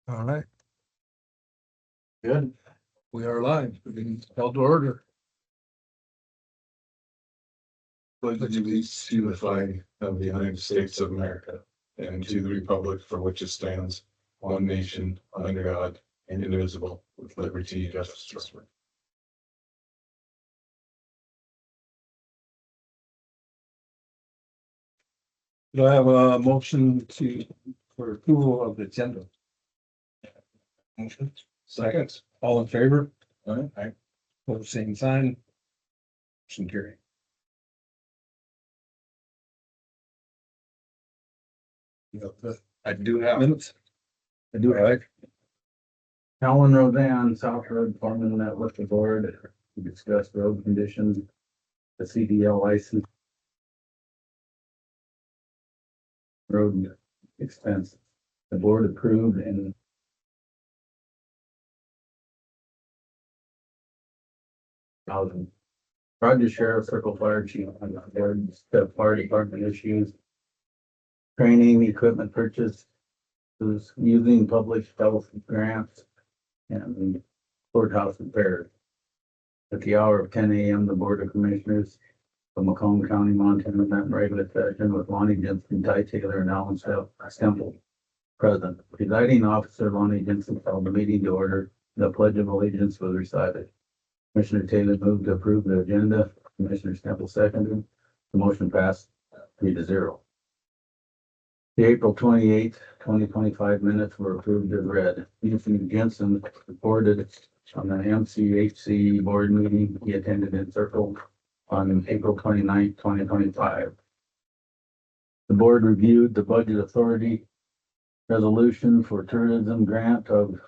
All right, Good. we are live. We've been held to order. Pledge allegiance to the flag of the United States of America and to the republic for which it stands, one nation, under God, indivisible, with liberty and justice for all. Do I have a motion for approval of the agenda? Motion. Second, all in favor? Aye. Pose same sign. Motion carried. I do have minutes. I do have. Alan Rodan, South Road Foreman, met with the board, we discussed road conditions, the CDL license. Road expense, the board approved and. Roger Sheriff, Circle Fire Chief, on the board, the fire department issues. Training, equipment purchase, who's using public health grants. And courthouse repairs. At the hour of 10 a.m., the Board of Commissioners of Macomb County, Montana, met in regular session with Lonnie Jensen, Ty Taylor, and Alan Stemple present. Presiding officer Lonnie Jensen called the meeting to order. The Pledge of Allegiance was recited. Commissioner Taylor moved to approve the agenda. Commissioner Stemple seconded. The motion passed 3-0. The April 28th, 2025 minutes were approved as read. Commissioner Jensen reported on the MCHC board meeting he attended in Circle on April 29th, 2025. The board reviewed the budget authority resolution for tourism grant of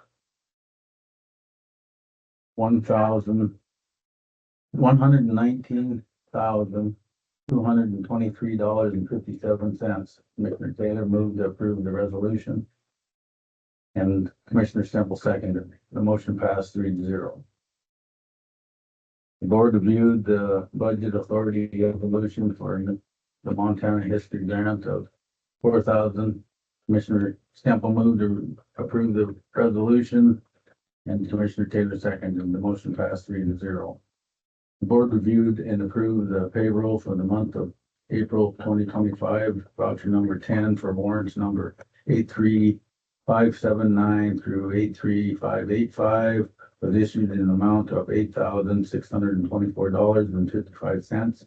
$119,223.57. Commissioner Taylor moved to approve the resolution. And Commissioner Stemple seconded. The motion passed 3-0. The board reviewed the budget authority resolution for the Montana History Grant of $4,000. Commissioner Stemple moved to approve the resolution. And Commissioner Taylor seconded. The motion passed 3-0. The board reviewed and approved the payroll for the month of April 2025, voucher number 10 for warrants number 83579 through 83585 was issued in an amount of $8,624.55.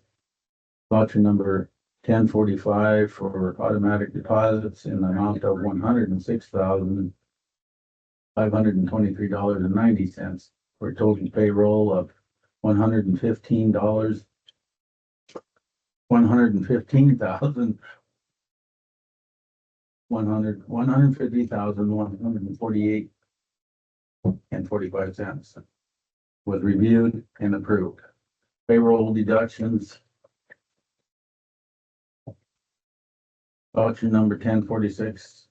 Voucher number 1045 for automatic deposits in the amount of $106,523.90 for a total payroll of $115,148 and 45 cents was reviewed and approved. Payroll deductions. Voucher number 1046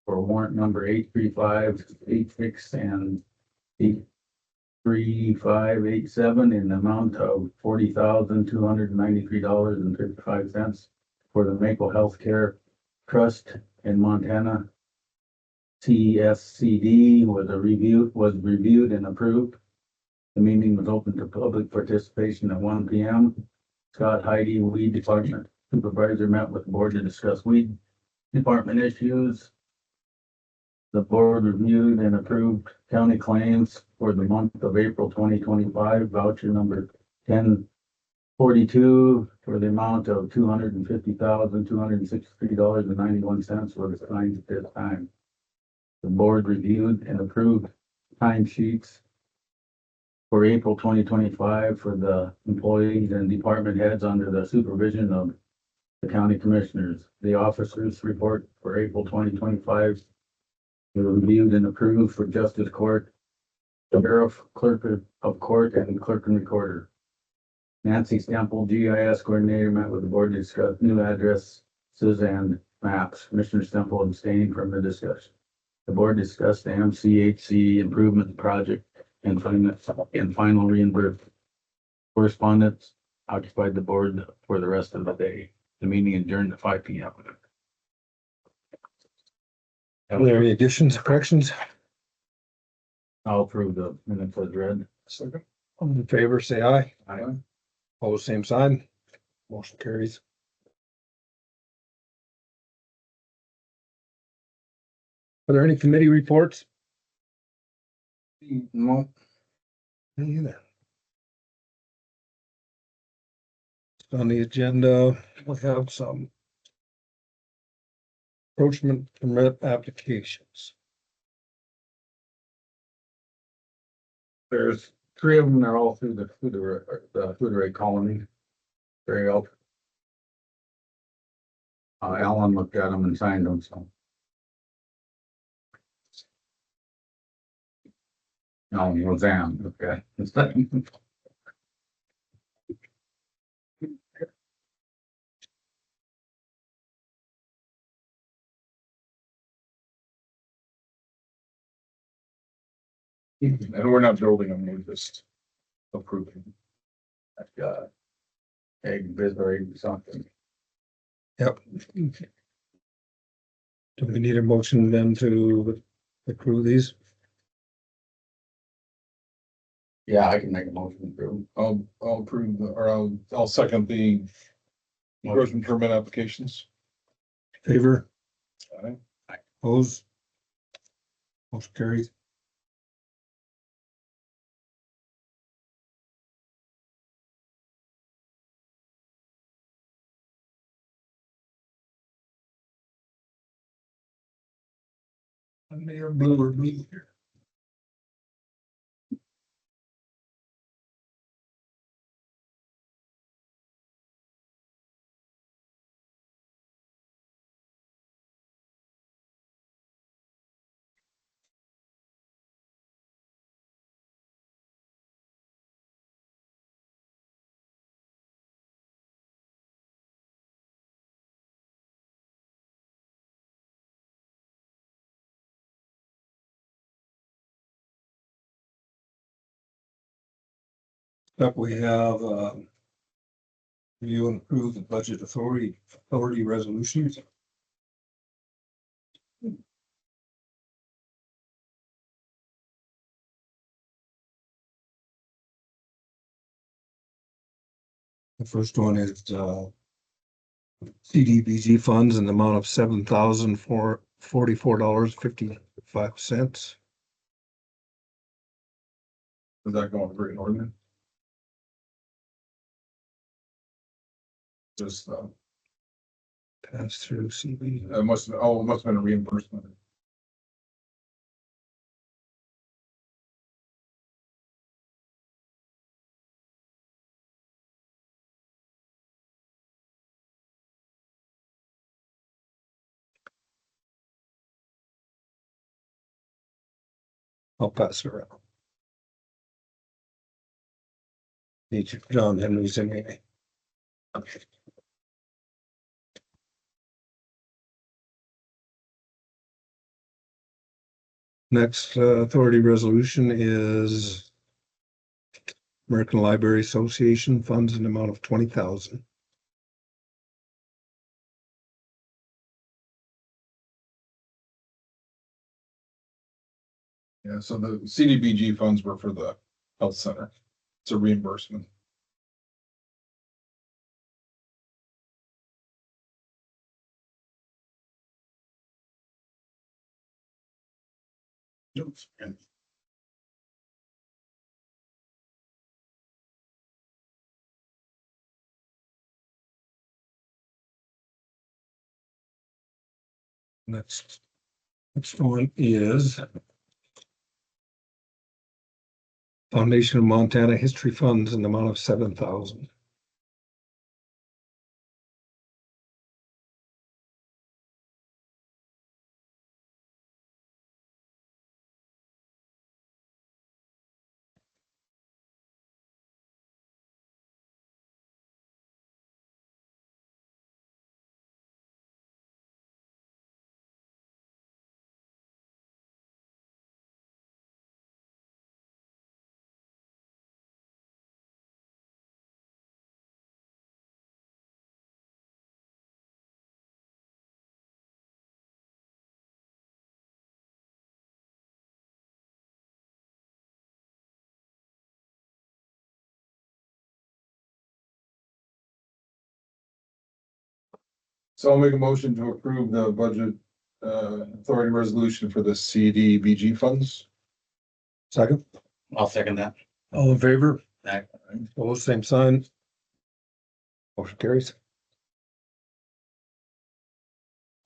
for warrant number 83586 and 83587 in the amount of $40,293.55 for the Maple Healthcare Trust in Montana. CSCD was reviewed and approved. The meeting was open to public participation at 1 p.m. Scott Heidi, Weed Department Supervisor, met with the board to discuss weed department issues. The board reviewed and approved county claims for the month of April 2025, voucher number 1042 for the amount of $250,263.91 was assigned at this time. The board reviewed and approved timesheets for April 2025 for the employees and department heads under the supervision of the county commissioners. The officers' report for April 2025 were reviewed and approved for Justice Court, Sheriff, Clerk of Court, and Clerk and Recorder. Nancy Stemple, GIS Coordinator, met with the board to discuss new addresses and maps. Commissioner Stemple abstained from the discussion. The board discussed the MCHC improvement project and final reimbursement. Correspondence occupied the board for the rest of the day. The meeting adjourned at 5 p.m. Are there any additions, corrections? I'll approve the minutes as read. Second. All in favor, say aye. Aye. Pose same sign. Motion carries. Are there any committee reports? No, Me either. On the agenda, we have some encroachment permit applications. there's three of them. They're all through the Hooter colony. Very open. Alan looked at them and signed them, so. No, Roseanne, okay. And we're not building them, we're just approving. Egg, biz or egg something. Yep. Do we need a motion then to approve these? Yeah, I can make a motion to approve. I'll approve, I'll second the encroachment permit applications. Favor, Aye. opposed? Motion carries. Mayor Blower be here. Up we have, review and approve the budget authority resolutions. The first one is, CDBG funds in the amount of $7,044.55. Is that going for an ordinance? Just, Pass through CB. it must have been a reimbursement. I'll pass it around. Each John Henry's in here. Next, authority resolution is American Library Association funds in the amount of 20,000. Yeah, so the CDBG funds were for the health center. It's a reimbursement. Oops. Next one is Foundation of Montana History Funds in the amount of 7,000. So I'll make a motion to approve the budget, authority resolution for the CDBG funds. Second, I'll second that. all in favor? Aye. Opposed, same sign. Motion carries.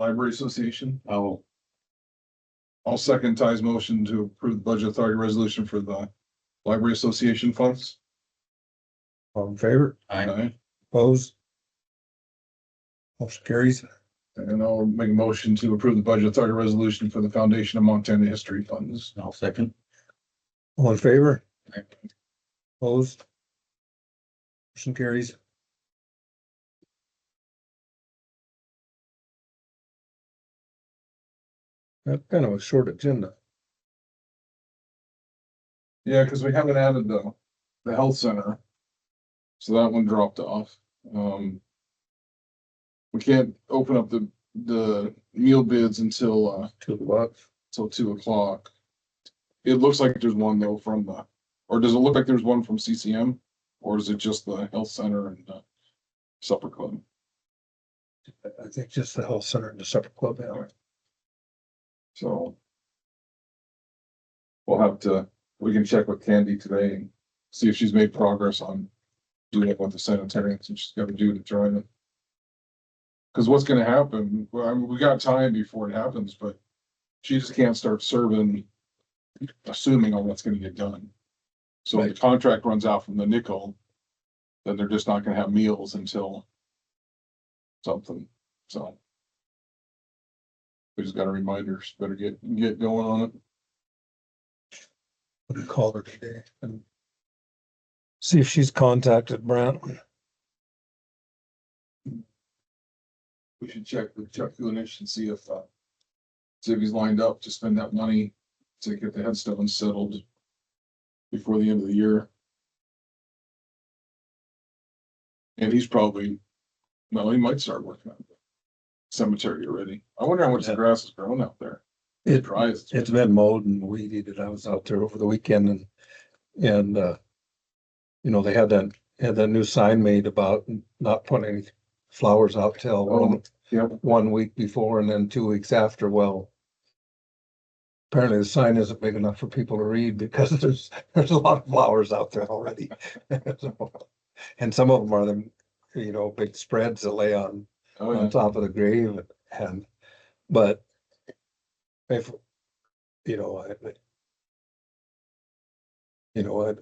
Library Association. Oh, I'll second Ty's motion to approve the budget authority resolution for the Library Association funds. All in favor? I, Opposed? Motion carries. And I'll make a motion to approve the budget authority resolution for the Foundation of Montana History funds. I'll second. All in favor? Aye. Opposed? Motion carries. That's kind of a short agenda. Yeah, because we haven't added the health center. So that one dropped off. We can't open up the meal bids until 2 o'clock. 2 o'clock. It looks like there's one though from or does it look like there's one from CCM? Or is it just the health center and supper club? I think just the health center and the supper club. Yeah. So we can check with Candy today and see if she's made progress on doing it with the sanitarians and she's got to do to try to. Because what's gonna happen, well, I mean, we got time before it happens, but she just can't start serving, assuming all that's gonna get done. So if the contract runs out from the nickel, then they're just not gonna have meals until something, so. We just got a reminder, better get going on it. We can call her today and see if she's contacted Brent. We should check with Chuck Goonish and see if he's lined up to spend that money to get the headstones settled before the end of the year. And he's probably, well, he might start working on the cemetery already. I wonder how much the grass has grown out there. It dries. It's been mowed and weeded. I was out there over the weekend and you know, they had that new sign made about not putting any flowers out till Oh, yeah. 1 week before and then 2 weeks after. Well, apparently the sign isn't big enough for people to read because there's a lot of flowers out there already. So, and some of them are them, you know, big spreads that lay on Oh, yeah. top of the grave but if, you know,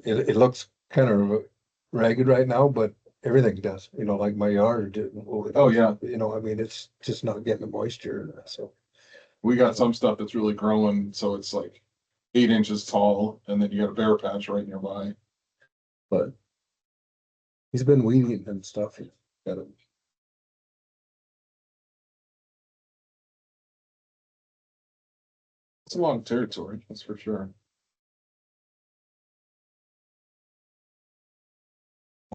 it looks kind of ragged right now, but everything does, you know, like my yard. Oh, yeah. You know, I mean, it's just not getting the moisture, so. We got some stuff that's really growing, so it's like 8 inches tall, and then you got a bare patch right nearby. But he's been weeding and stuff. He's got a It's a long territory, that's for sure.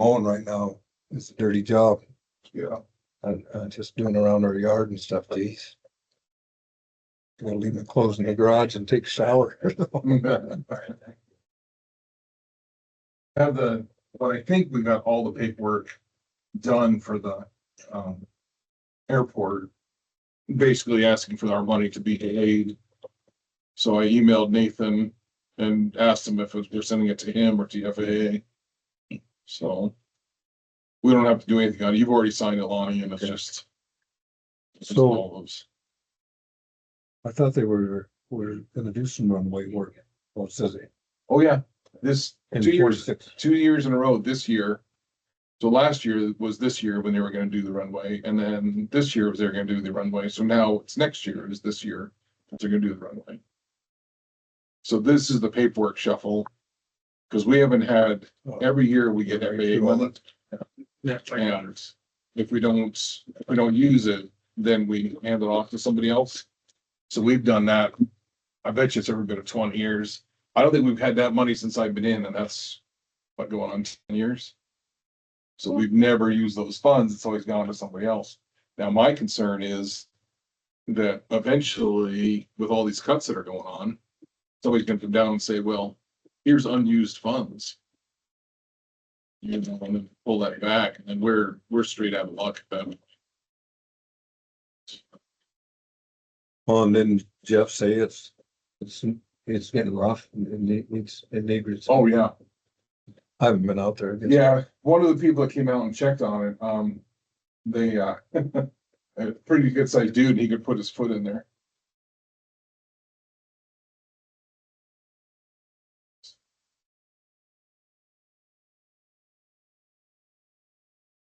mowing right now. It's a dirty job. Yeah. And just doing around our yard and stuff, geez. Gonna leave my clothes in the garage and take a shower. But I think we got all the paperwork done for the airport. Basically asking for our money to be paid. So I emailed Nathan and asked him if they're sending it to him or to FAA. So we don't have to do anything on it. You've already signed it, Lonnie, and it's just. So- all those. I thought they were gonna do some runway work. Well, it says it. Oh, yeah, this In 2 years, 46. 2 years in a row this year. So last year was this year when they were gonna do the runway, and then this year was they're gonna do the runway, so now it's next year is this year that they're gonna do the runway. So this is the paperwork shuffle, because we haven't had, every year we get FAA money. And if we don't use it, then we hand it off to somebody else. So we've done that. I bet you it's every bit of 20 years. I don't think we've had that money since I've been in, and that's what, going on 10 years. So we've never used those funds. It's always gone to somebody else. Now, my concern is that eventually, with all these cuts that are going on, somebody's gonna come down and say, well, here's unused funds. You know, and then pull that back, and then we're straight out of luck at that. Well, and then Jeff say it's getting rough and it needs. Oh, yeah. I haven't been out there. Yeah, one of the people that came out and checked on it, they, a pretty good sized dude, he could put his foot in there.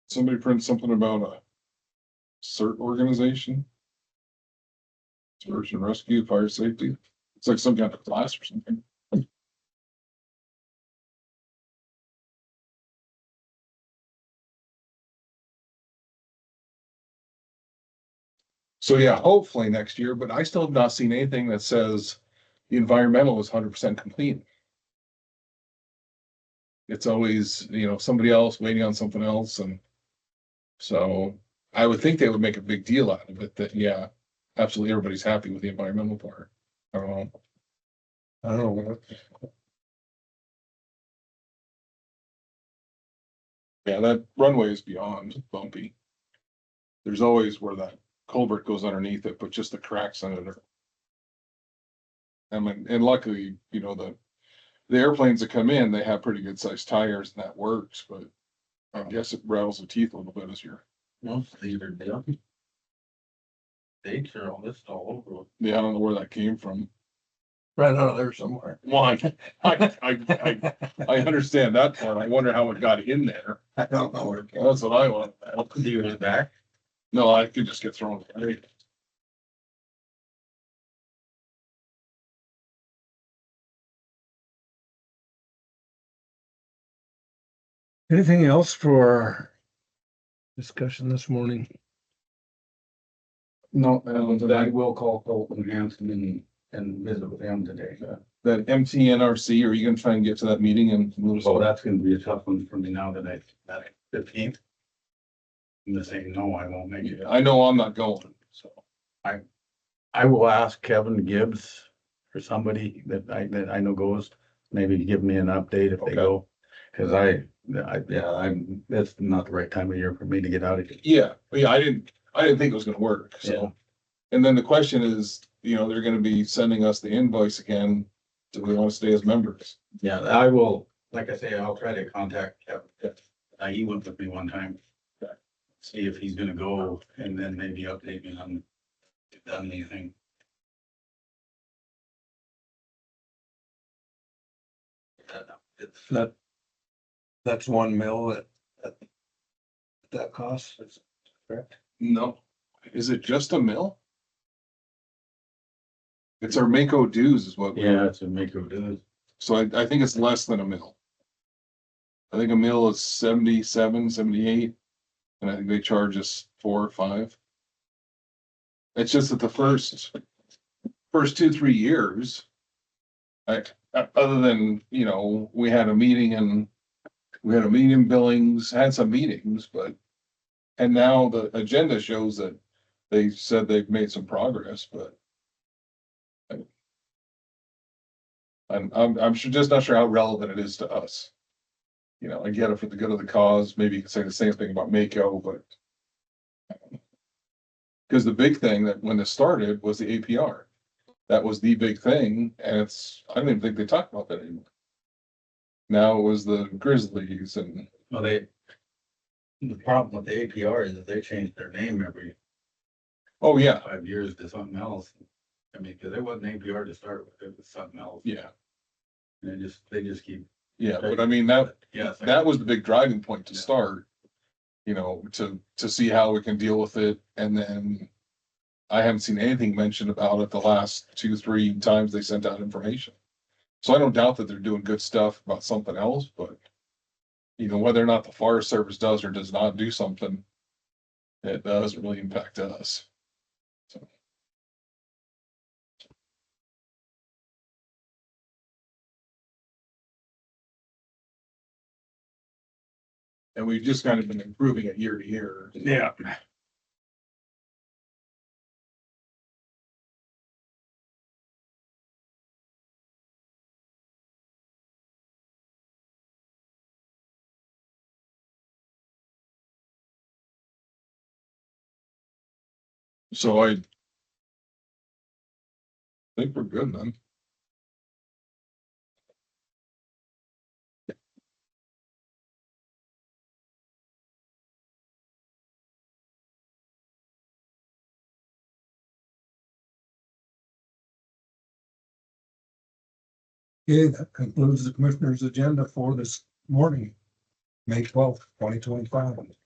Somebody printed something about a CERT organization. Search and rescue, fire safety. It's like some kind of class or something. So yeah, hopefully next year, but I still have not seen anything that says the environmental is 100% complete. It's always, somebody else waiting on something else, and so I would think they would make a big deal out of it that, yeah, absolutely everybody's happy with the environmental part. I don't know. I don't know. Yeah, that runway is beyond bumpy. There's always where that culvert goes underneath it, but just the cracks in it are. I mean, and luckily, the airplanes that come in, they have pretty good sized tires and that works, but I guess it rattles the teeth a little bit as you're. Most of these are done. Dates are all this all over. Yeah, I don't know where that came from. Right out of there somewhere. Why? I understand that part. I wonder how it got in there. I don't know where it came. That's what I want. to know. Do you back? No, I could just get thrown away. Anything else for discussion this morning? No, but I will call Colton Hanson and visit with him today. That MTNRC, are you gonna try and get to that meeting and move? So that's gonna be a tough one for me now that that 15th. I'm gonna say, no, I won't make it. I know I'm not going, so. I will ask Kevin Gibbs or somebody that I know goes, maybe give me an update if they Okay. go. Cause that's not the right time of year for me to get out of here. Yeah, I didn't think it was gonna work, so. Yeah. And then the question is, they're gonna be sending us the invoice again. Do we wanna stay as members? Yeah, I will, like I say, I'll try to contact Kevin. He went with me one time. See if he's gonna go and then maybe update me on if he's done anything. That's one mill that costs, is correct? No. Is it just a mill? It's our Mako dues is what. Yeah, it's a Mako dues. So I think it's less than a mill. I think a mill is 77, 78, and I think they charge us 4 or 5. It's just that the first 2-3 years, other than, we had a meeting in Billings, had some meetings, and now the agenda shows that they said they've made some progress, but I'm just not sure how relevant it is to us. I get it for the good of the cause. Maybe you could say the same thing about Mako, but because the big thing that when this started was the APR. That was the big thing, and I don't even think they talk about that anymore. Now it was the Grizzlies and. Well, the problem with the APR is that they change their name every Oh, yeah, 5 years to something else. I mean, cause it wasn't APR to start with, it was something else. yeah, And they just keep. yeah, but I mean, that Yes. was the big driving point to Yeah. start. To see how we can deal with it, and then I haven't seen anything mentioned about it the last 2-3 times they sent out information. So I don't doubt that they're doing good stuff about something else, but whether or not the Forest Service does or does not do something, it doesn't really impact us. So. And we've just kind of been improving it year to year. Yeah. So think we're good then. Okay, that concludes the commissioner's agenda for this morning, May 12th, 2025.